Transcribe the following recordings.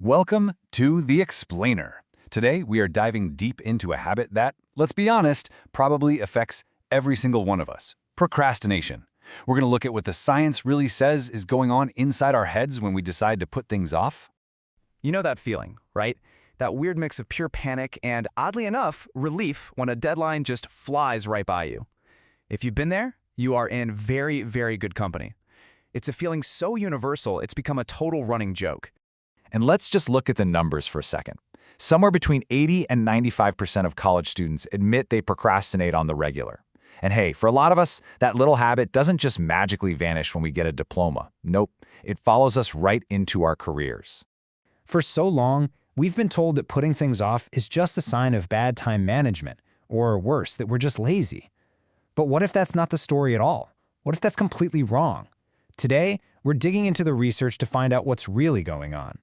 Welcome to The Explainer. Today, we are diving deep into a habit that, let's be honest, probably affects every single one of us: procrastination. We're going to look at what the science really says is going on inside our heads when we decide to put things off. You know that feeling, right? That weird mix of pure panic and, oddly enough, relief when a deadline just flies right by you. If you've been there, you are in very, very good company. It's a feeling so universal, it's become a total running joke. And let's just look at the numbers for a second. Somewhere between 80 and 95% of college students admit they procrastinate on the regular. And hey, for a lot of us, that little habit doesn't just magically vanish when we get a diploma. Nope, it follows us right into our careers. For so long, we've been told that putting things off is just a sign of bad time management, or worse, that we're just lazy. But what if that's not the story at all? What if that's completely wrong? Today, we're digging into the research to find out what's really going on.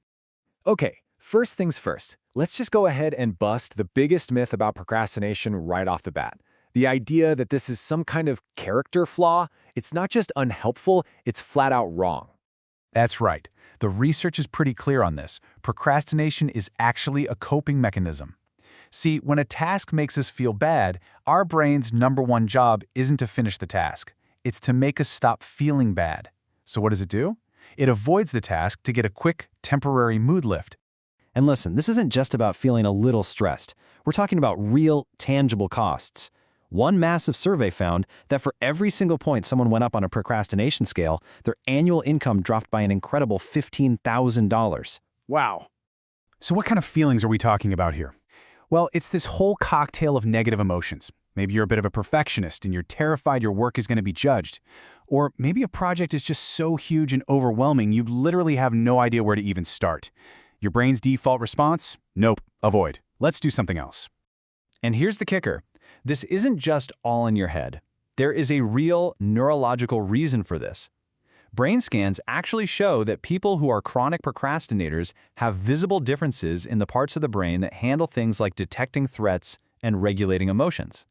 Okay, first things first. Let's just go ahead and bust the biggest myth about procrastination right off the bat. The idea that this is some kind of character flaw. It's not just unhelpful, it's flat out wrong. That's right. The research is pretty clear on this. Procrastination is actually a coping mechanism. See, when a task makes us feel bad, our brain's number one job isn't to finish the task. It's to make us stop feeling bad. So what does it do? It avoids the task to get a quick, temporary mood lift. And listen, this isn't just about feeling a little stressed. We're talking about real, tangible costs. One massive survey found that for every single point someone went up on a procrastination scale, their annual income dropped by an incredible $15,000. Wow. So what kind of feelings are we talking about here? Well, it's this whole cocktail of negative emotions. Maybe you're a bit of a perfectionist and you're terrified your work is going to be judged. Or maybe a project is just so huge and overwhelming you literally have no idea where to even start. Your brain's default response? Nope, avoid. Let's do something else. And here's the kicker. This isn't just all in your head. There is a real neurological reason for this. Brain scans actually show that people who are chronic procrastinators have visible differences in the parts of the brain that handle things like detecting threats and regulating emotions.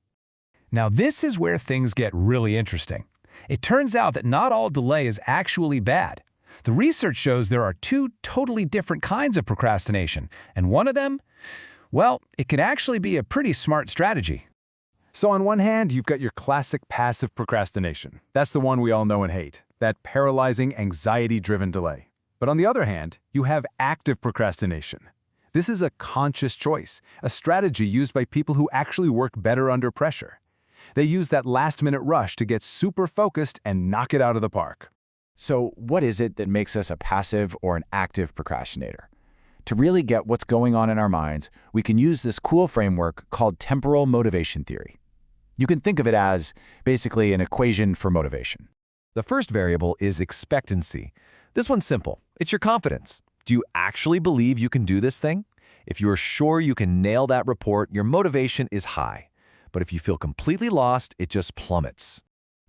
Now this is where things get really interesting. It turns out that not all delay is actually bad. The research shows there are two totally different kinds of procrastination, and one of them, well, it can actually be a pretty smart strategy. So on one hand, you've got your classic passive procrastination. That's the one we all know and hate, that paralyzing, anxiety-driven delay. But on the other hand, you have active procrastination. This is a conscious choice, a strategy used by people who actually work better under pressure. They use that last-minute rush to get super focused and knock it out of the park. So what is it that makes us a passive or an active procrastinator? To really get what's going on in our minds, we can use this cool framework called temporal motivation theory. You can think of it as basically an equation for motivation. The first variable is expectancy. This one's simple. It's your confidence. Do you actually believe you can do this thing? If you are sure you can nail that report, your motivation is high. But if you feel completely lost, it just plummets.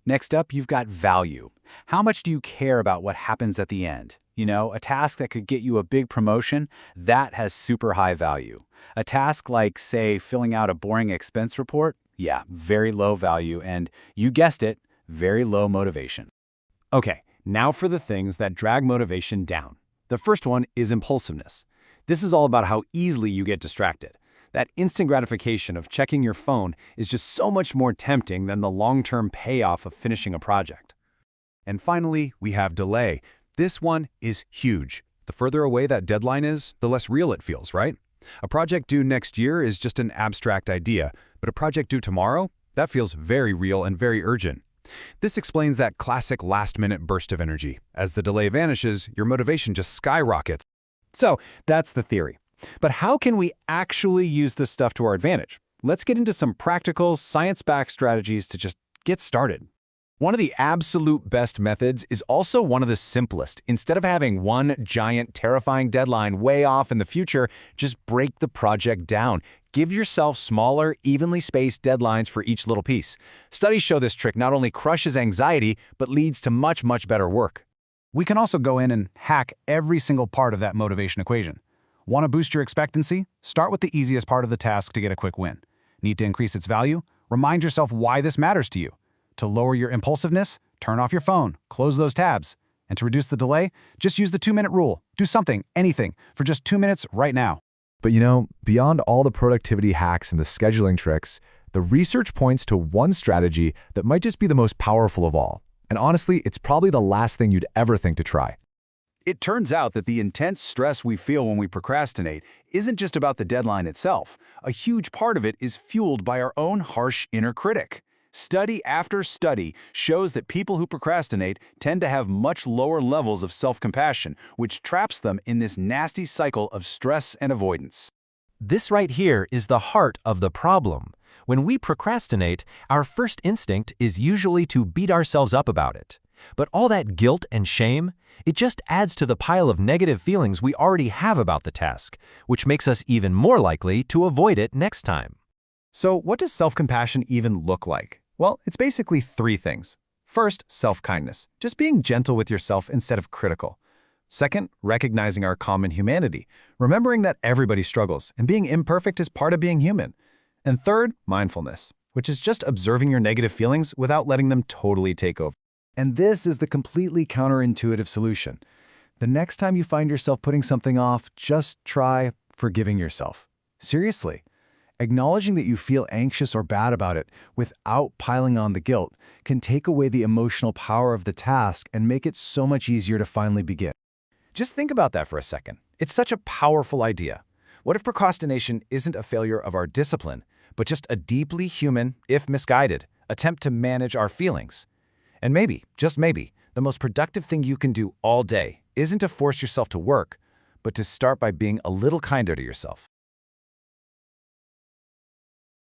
Next up, you've got value. How much do you care about what happens at the end? You know, a task that could get you a big promotion, that has super high value. A task like, say, filling out a boring expense report, yeah, very low value and, you guessed it, very low motivation. Okay, now for the things that drag motivation down. The first one is impulsiveness. This is all about how easily you get distracted. That instant gratification of checking your phone is just so much more tempting than the long-term payoff of finishing a project. And finally, we have delay. This one is huge. The further away that deadline is, the less real it feels, right? A project due next year is just an abstract idea, but a project due tomorrow, that feels very real and very urgent. This explains that classic last-minute burst of energy. As the delay vanishes, your motivation just skyrockets. So that's the theory. But how can we actually use this stuff to our advantage? Let's get into some practical, science-backed strategies to just get started. One of the absolute best methods is also one of the simplest. Instead of having one giant, terrifying deadline way off in the future, just break the project down. Give yourself smaller, evenly spaced deadlines for each little piece. Studies show this trick not only crushes anxiety, but leads to much, much better work. We can also go in and hack every single part of that motivation equation. Want to boost your expectancy? Start with the easiest part of the task to get a quick win. Need to increase its value? Remind yourself why this matters to you. To lower your impulsiveness, turn off your phone, close those tabs. And to reduce the delay, just use the 2-minute rule. Do something, anything, for just 2 minutes right now. But beyond all the productivity hacks and the scheduling tricks, the research points to one strategy that might just be the most powerful of all. And honestly, it's probably the last thing you'd ever think to try. It turns out that the intense stress we feel when we procrastinate isn't just about the deadline itself. A huge part of it is fueled by our own harsh inner critic. Study after study shows that people who procrastinate tend to have much lower levels of self-compassion, which traps them in this nasty cycle of stress and avoidance. This right here is the heart of the problem. When we procrastinate, our first instinct is usually to beat ourselves up about it. But all that guilt and shame, it just adds to the pile of negative feelings we already have about the task, which makes us even more likely to avoid it next time. So what does self-compassion even look like? Well, it's basically 3 things. First, self-kindness, just being gentle with yourself instead of critical. Second, recognizing our common humanity, remembering that everybody struggles, and being imperfect is part of being human. And third, mindfulness, which is just observing your negative feelings without letting them totally take over. And this is the completely counterintuitive solution. The next time you find yourself putting something off, just try forgiving yourself. Seriously. Acknowledging that you feel anxious or bad about it without piling on the guilt can take away the emotional power of the task and make it so much easier to finally begin. Just think about that for a second. It's such a powerful idea. What if procrastination isn't a failure of our discipline, but just a deeply human, if misguided, attempt to manage our feelings? And maybe, just maybe, the most productive thing you can do all day isn't to force yourself to work, but to start by being a little kinder to yourself.